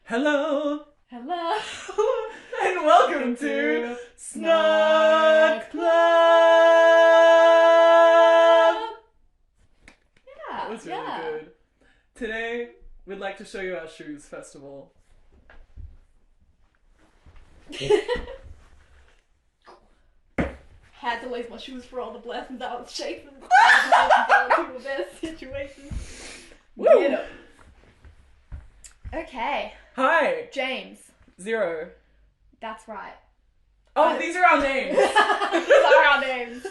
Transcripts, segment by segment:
Hello, Hello. and welcome to Snack Club. That was really good. Today, we'd like to show you our shoes, first of all. Had to lace my shoes for all the blessings I was chasing. To the best situation. Woo! Get 'em. Okay, Hi, James. Zero. That's right. Oh, these are our names. These are our names.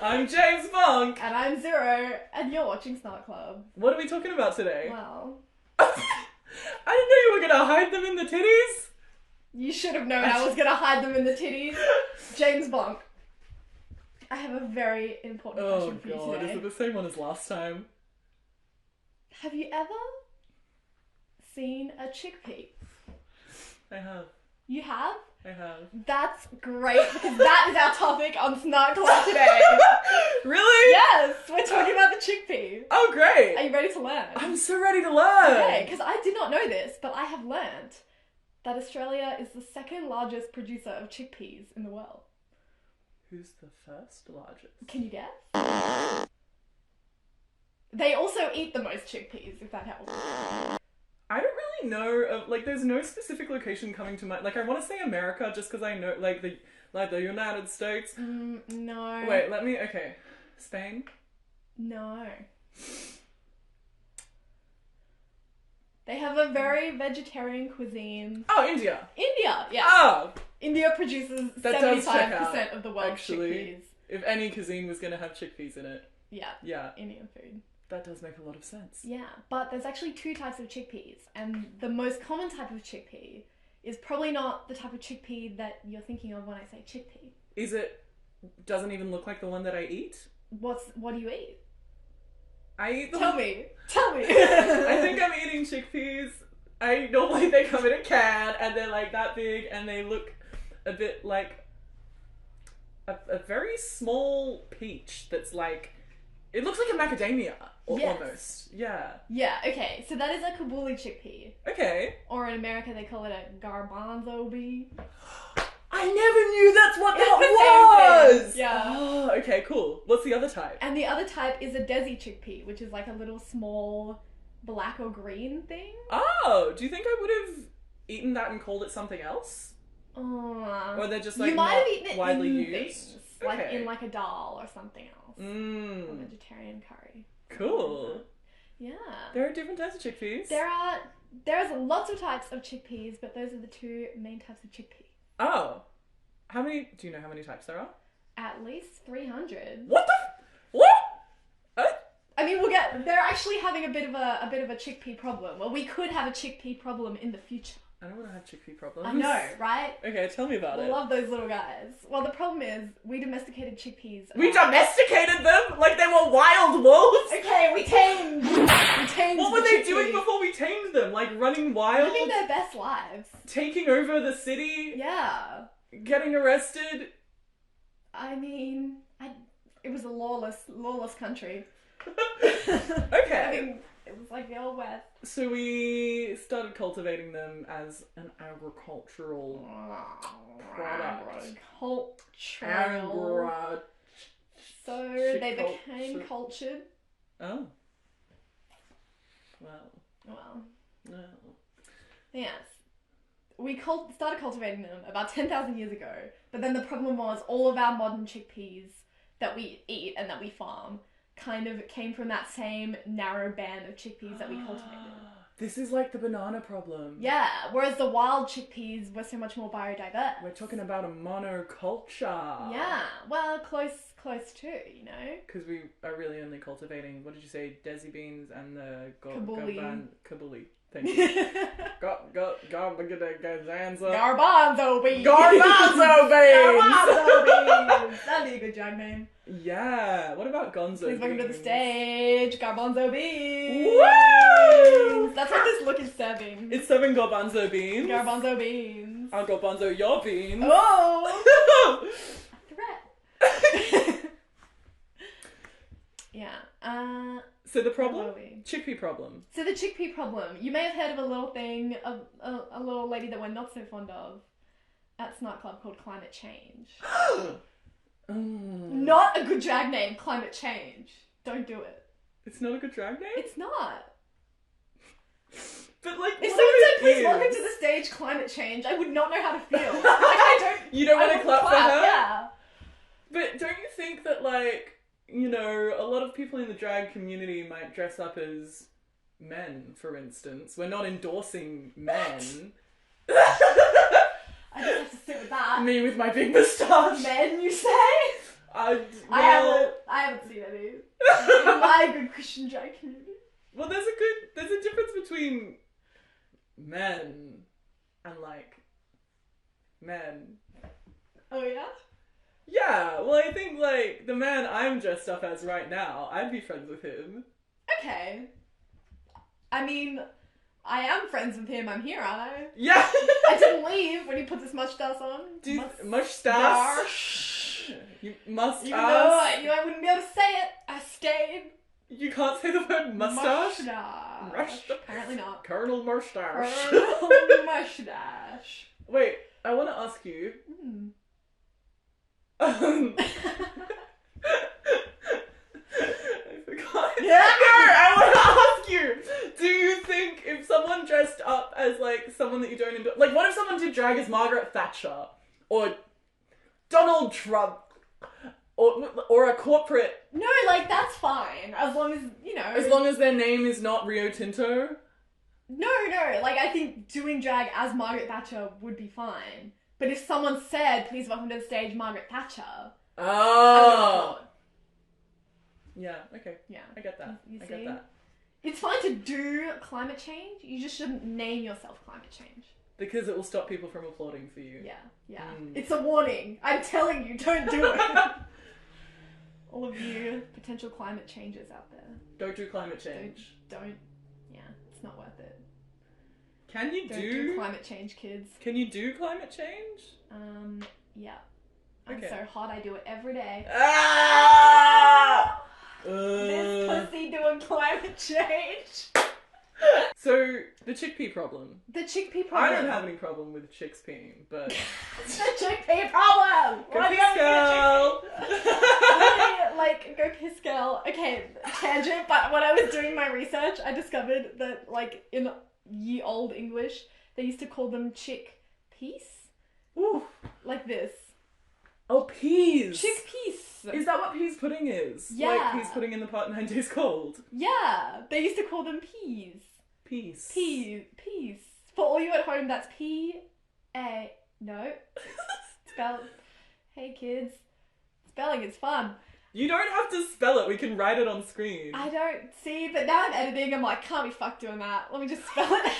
I'm James Monk. And I'm Zero, and you're watching Snack Club. What are we talking about today? Well, I didn't know you were gonna hide them in the titties. you should have known I was gonna hide them in the titties. James Monk. I have a very important Oh question for you god, today. is it the same one as last time? Have you ever seen a chickpea? I have. You have? I have. That's great, because that is our topic on Snack Club today. Really? Yes, we're talking about the chickpea. Oh, great. Are you ready to learn? I'm so ready to learn. Okay, because I did not know this, but I have learned that Australia is the second largest producer of chickpeas in the world. Who's the first largest? Can you guess? They also eat the most chickpeas, if that helps. I don't really know of, like, there's no specific location coming to mind. Like, I want to say America just because I know, like the United States. No. Wait, okay. Spain? No. They have a very vegetarian cuisine. Oh, India. India, yeah. Oh, India produces that does check 75% out, of the world's actually. chickpeas. If any cuisine was going to have chickpeas in it. Yeah, Yeah, Indian food. that does make a lot of sense. Yeah, but there's actually two types of chickpeas, and the most common type of chickpea is probably not the type of chickpea that you're thinking of when I say chickpea. Doesn't even look like the one that I eat? What do you eat? I eat the Tell me. I think I'm eating chickpeas. Normally they come in a can and they're like that big and they look a bit like a very small peach that's like, it looks like a macadamia Yes. almost. Yeah. Yeah, okay, so that is a Kabuli chickpea. Okay. Or in America they call it a garbanzo bean. I never knew that's what It's that the same was! thing, yeah. Oh, okay, cool. What's the other type? And the other type is a desi chickpea, which is like a little small black or green thing. Oh, do you think I would have eaten that and called it something else? Or they're just like you might not have eaten it widely in used? things, like Okay. in like a dal or something else. A Mmm. vegetarian curry. Cool. Yeah. There are different types of chickpeas. There's lots of types of chickpeas, but those are the two main types of chickpea. Oh. Do you know how many types there are? At least 300. What the? What? I mean, they're actually having a bit of a chickpea problem. Well, we could have a chickpea problem in the future. I don't want to have chickpea problems. I know, right? Okay, tell me about We it. love those little guys. Well, the problem is, we domesticated chickpeas. We domesticated them like they were wild wolves? Okay, we tamed What were the they doing chickpeas. before we tamed them? Like running wild? Living their best lives. Taking over the city? Yeah. Getting arrested? I mean, it was a lawless country. Okay. I mean, it was like the old west. So we started cultivating them as an agricultural product. Agricultural. So they became Chick-culture. cultured. Oh. Well. Well, No. yes. We started cultivating them about 10,000 years ago, but then the problem was all of our modern chickpeas that we eat and that we farm kind of came from that same narrow band of chickpeas that we cultivated. This is like the banana problem. Yeah, whereas the wild chickpeas were so much more biodiverse. We're talking about a monoculture. Yeah, well, close too, you know? Because we are really only cultivating, what did you say, desi beans and the Kabuli. Kabuli. Thank you. Ganza. Garbanzo beans! Garbanzo beans! Garbanzo beans! That'd be a good drag name. Yeah. What about gonzo Please welcome to the beans? stage, Garbanzo beans! Woo! That's what this look is serving. It's serving garbanzo beans. Garbanzo beans. I'll garbanzo your beans. Oh! Threat. Yeah. So the Where problem? were we? Chickpea problem. So the chickpea problem. You may have heard of a little thing, a little lady that we're not so fond of at Snark Club called Climate Change. Not a good drag name, Climate Change. Don't do it. It's not a good drag name? It's not. But like, If what someone said, it please is- welcome to the stage Climate Change, I would not know how to feel. Like, I don't... You don't want to wouldn't clap for her? Yeah. But don't you think that, like, you know, a lot of people in the drag community might dress up as men, for instance? We're not endorsing men. I just have to sit with that. Me with my big moustache. Men, you say? I haven't seen any. In my good Christian drag community. Well, there's a difference between men and, like, men. Oh yeah? Yeah, well, I think, like, the man I'm dressed up as right now, I'd be friends with him. Okay. I mean, I am friends with him. I'm here, aren't I? Yeah! I didn't leave when he put this mustache on. Dude, mustache. You mustache. Even though I knew I wouldn't be able to say it, I stayed. You can't say the word mustache? Mustache. Apparently not. Colonel Mustache. Colonel Mustache. Wait, I want to ask you. I forgot. Yeah. No, I want to ask you. Do you think if someone dressed up as, like, someone that you don't endorse... Like, what if someone did drag as Margaret Thatcher? Or Donald Trump? Or a corporate... No, like, that's fine. As long as, you know... As long as their name is not Rio Tinto? No. Like, I think doing drag as Margaret Thatcher would be fine. But if someone said, please welcome to the stage Margaret Thatcher... Oh! Yeah, okay. Yeah. I get that. You I see? get that. It's fine to do climate change. You just shouldn't name yourself climate change. Because it will stop people from applauding for you. Yeah. It's a warning. I'm telling you, don't do it. All of you potential climate changers out there. Don't do climate change. Don't. Yeah, it's not worth it. Can you Don't do climate change, kids. Can you do climate change? Yeah. I'm Okay. so hot, I do it every day. Ah! This pussy doing climate change. So, the chickpea problem. The chickpea problem. I don't have any problem with chicks peeing, but... It's the chickpea problem! Go Why piss, don't you girl! Literally, like, go piss girl. Okay, tangent, but when I was doing my research, I discovered that, like, in ye old English, they used to call them chickpeas. Ooh. Like this. Oh, peas! Chickpeas! Is that what peas pudding is? Yeah. Like peas pudding in the pot 9 days cold? Yeah, they used to call them peas. Peas. Peas. For all you at home, that's P-A... No. Spell... Hey, kids. Spelling is fun. You don't have to spell it, we can write it on screen. I don't see, but now I'm editing, I'm like, can't be fucked doing that. Let me just spell it.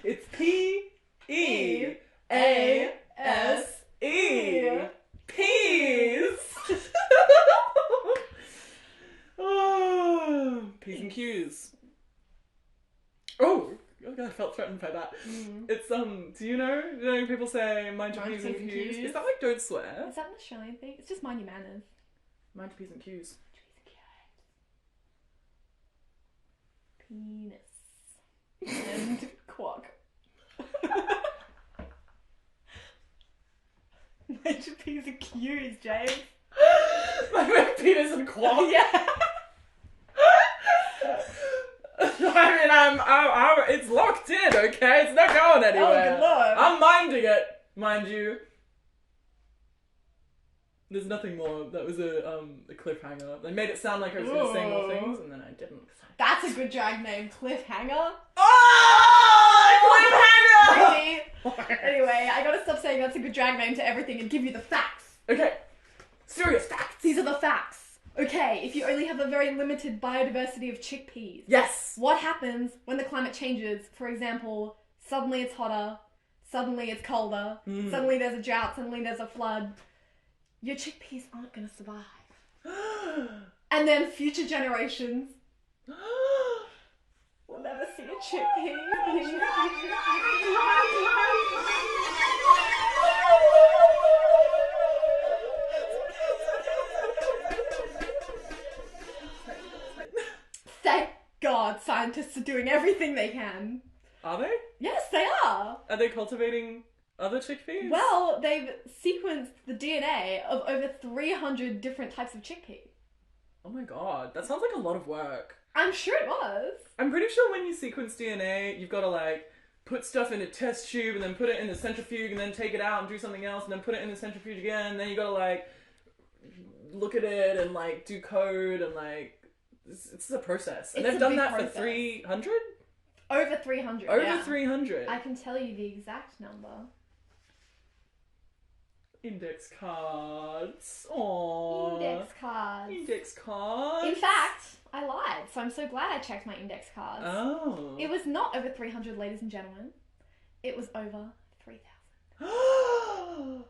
It's P-E-A-S-E. Peas! Oh, P's and Q's. Oh, God, I felt threatened by that. It's, do you know people say, mind your P's and Q's? Is that like, don't swear? Is that an Australian thing? It's just mind your manners. Mind your P's and Q's. Penis. And quack. Mind your P's and Q's, James. My penis and quack? Yeah. I mean, I'm, it's locked in, okay? It's not going anywhere. Oh, good lord. I'm minding it, mind you. There's nothing more. That was a cliffhanger. They made it sound like I was going to say more things, and then I didn't. That's a good drag name, Cliffhanger. Oh! Cliffhanger! Really? Anyway, I gotta stop saying that's a good drag name to everything and give you the facts. Okay. Serious facts. These are the facts. Okay, if you only have a very limited biodiversity of chickpeas. Yes. What happens when the climate changes? For example, suddenly it's hotter, suddenly it's colder, suddenly there's a drought, suddenly there's a flood. Your chickpeas aren't gonna survive. And then future generations will never see a chickpea. scientists are doing everything they can. Are they? Yes, they are. Are they cultivating other chickpeas? Well, they've sequenced the DNA of over 300 different types of chickpea. Oh my god, that sounds like a lot of work. I'm sure it was. I'm pretty sure when you sequence DNA, you've got to like put stuff in a test tube and then put it in the centrifuge and then take it out and do something else and then put it in the centrifuge again and then you got to like look at it and like do code and like it's a process. And It's they've a done big that process. for 300? Over 300. Over yeah. 300. I can tell you the exact number. Index cards. Aww. Index cards. Index cards. In fact, I lied, so I'm so glad I checked my index cards. Oh. It was not over 300, ladies and gentlemen. It was over 3,000.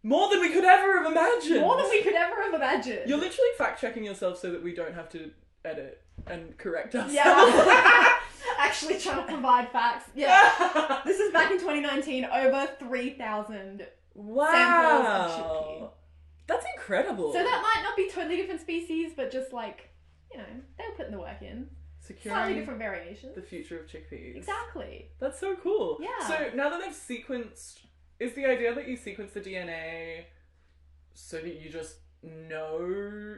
More than we could ever have imagined. More than we could ever have imagined. You're literally fact-checking yourself so that we don't have to edit and correct ourselves. Yeah. Actually trying to provide facts. Yeah. This is back in 2019, over 3,000 Wow. samples of chickpea. That's incredible. So that might not be totally different species, but just like, you know, they were putting the work in. Slightly Securing different variations. the future of chickpeas. Exactly. That's so cool. Yeah. So now that they've sequenced, is the idea that you sequence the DNA so that you just know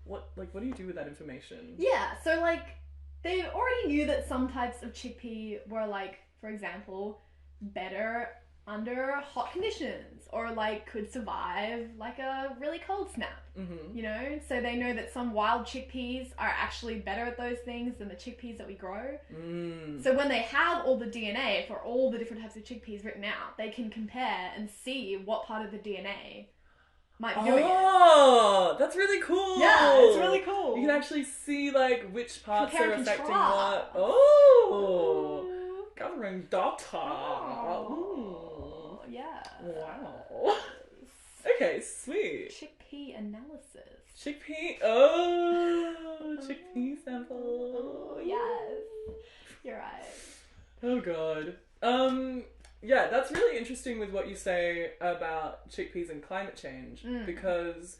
what do you do with that information? Yeah, so like, they already knew that some types of chickpea were like, for example, better under hot conditions or like could survive like a really cold snap, Mm-hmm. you know? So they know that some wild chickpeas are actually better at those things than the chickpeas that we grow. Mm. So when they have all the DNA for all the different types of chickpeas written out, they can compare and see what part of the DNA might be doing it. Oh, that's really cool. Yeah, it's really cool. You can actually see like which parts Compare are and affecting contrast. what. Oh, Ooh. gathering data. Oh, yeah. Wow. Okay, sweet. Chickpea analysis. Chickpea. Oh, chickpea sample. Oh, yes. You're right. Oh god. Yeah, that's really interesting with what you say about chickpeas and climate change because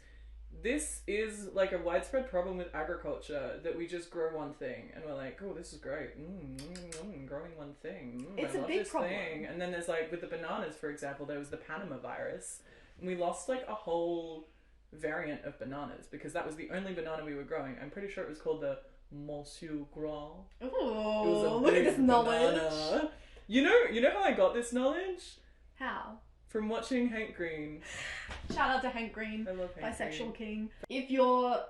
this is like a widespread problem with agriculture that we just grow one thing and we're like, oh, this is great. Growing one thing. It's I a love big this problem. thing. And then there's like with the bananas, for example, there was the Panama virus. And we lost like a whole variant of bananas because that was the only banana we were growing. I'm pretty sure it was called the Monsieur Grand. It was a Ooh, look at big this knowledge. banana. You know how I got this knowledge? How? From watching Hank Green. Shout out to Hank Green, I love Hank bisexual Green. king. If your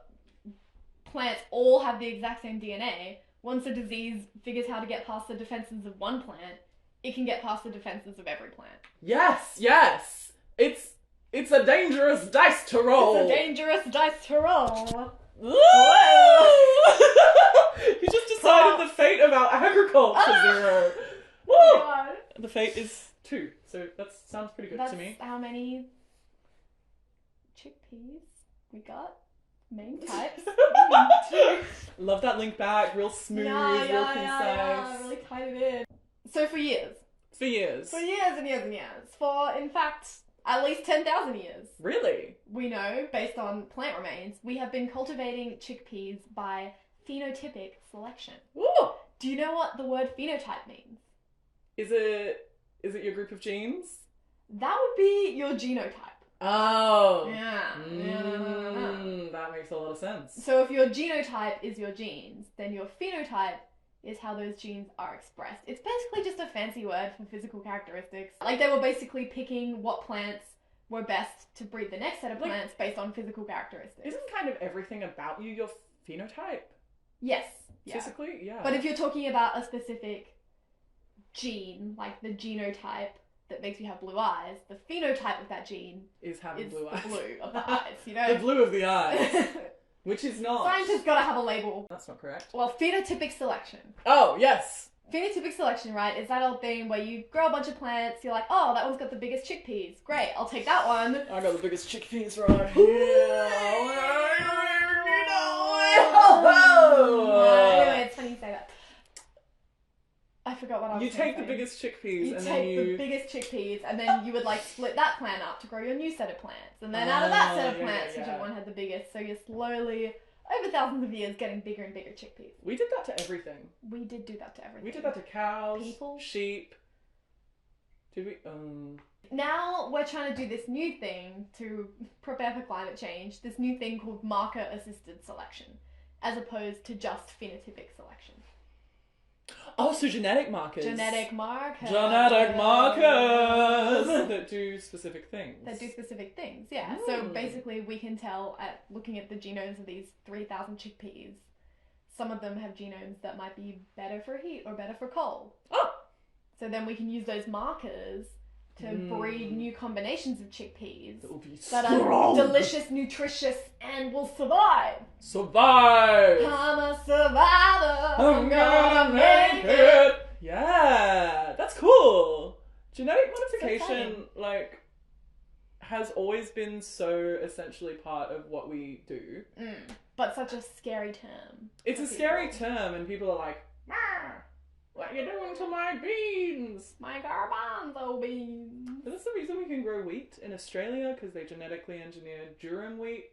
plants all have the exact same DNA, once a disease figures how to get past the defenses of one plant, it can get past the defenses of every plant. Yes. It's a dangerous dice to roll. It's a dangerous dice to roll. You just decided the fate of our agriculture, Zero. Woo! Oh my god. The fate is 2, so that sounds pretty good That's to me. how many chickpeas we got. Main types. Love that link back, real smooth, real concise. Yeah, really tied it in. So for years. For years. For years and years and years. For, in fact, at least 10,000 years. Really? We know, based on plant remains, we have been cultivating chickpeas by phenotypic selection. Ooh. Do you know what the word phenotype means? Is it your group of genes? That would be your genotype. Oh. Yeah. That makes a lot of sense. So if your genotype is your genes, then your phenotype is how those genes are expressed. It's basically just a fancy word for physical characteristics. Like they were basically picking what plants were best to breed the next set of plants based on physical characteristics. Isn't kind of everything about you your phenotype? Yes. Yeah. Physically? Yeah. But if you're talking about a specific gene, like the genotype that makes you have blue eyes, the phenotype of that gene is having is blue eyes. the blue of the eyes, you know? The blue of the eyes. Which is not. Scientists gotta have a label. That's not correct. Well, phenotypic selection. Oh, yes. Phenotypic selection, right, is that old thing where you grow a bunch of plants, you're like, oh, that one's got the biggest chickpeas. Great, I'll take that one. I got the biggest chickpeas right here. Anyway, it's funny you say that. I forgot what I was You saying. take the biggest chickpeas You and take then the biggest chickpeas and then you would like split that plant up to grow your new set of plants. And then out of that set of plants, whichever one had the biggest. So you're slowly over thousands of years, getting bigger and bigger chickpeas. We did that to everything. We did do that to everything. We did that to cows, People. sheep. Did we? Now we're trying to do this new thing to prepare for climate change. This new thing called marker-assisted selection, as opposed to just phenotypic selection. Oh, so genetic markers. Genetic markers that do specific things. Yeah. So basically, we can tell at looking at the genomes of these 3,000 chickpeas. Some of them have genomes that might be better for heat or better for cold. Oh! So then we can use those markers to breed new combinations of chickpeas that are delicious, nutritious, and will survive. Survive! I'm a survivor. I'm gonna make it. Yeah, that's cool. Genetic modification, like, has always been so essentially part of what we do. But such a scary term. It's a scary term, and people are like, what are you doing to my beans? My garbanzo beans. Is this the reason we can grow wheat in Australia? Because they genetically engineered durum wheat,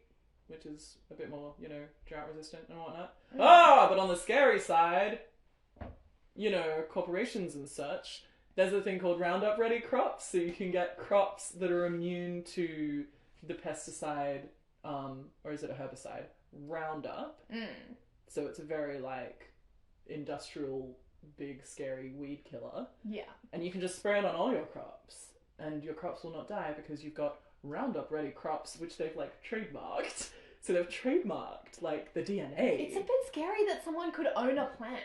which is a bit more, drought resistant and whatnot. But on the scary side, corporations and such, there's a thing called Roundup Ready crops. So you can get crops that are immune to the pesticide, or is it a herbicide? Roundup. So it's a very, industrial, big, scary weed killer. Yeah. And you can just spray it on all your crops. And your crops will not die because you've got Roundup Ready crops, which they've, trademarked. So they've trademarked, the DNA. It's a bit scary that someone could own a plant.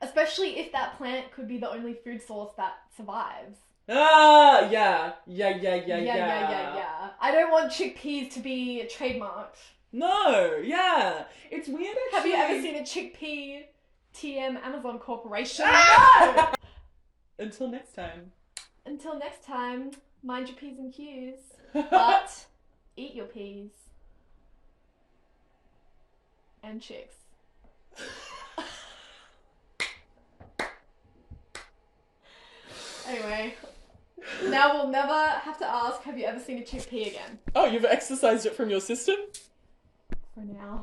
Especially if that plant could be the only food source that survives. Ah, yeah. Yeah. I don't want chickpeas to be trademarked. No, yeah. It's weird, actually. Have you ever seen a chickpea TM Amazon Corporation? No! Until next time. Mind your P's and Q's. But eat your peas. And chicks. Anyway, now we'll never have to ask, have you ever seen a chickpea again? Oh, you've exorcised it from your system? For now.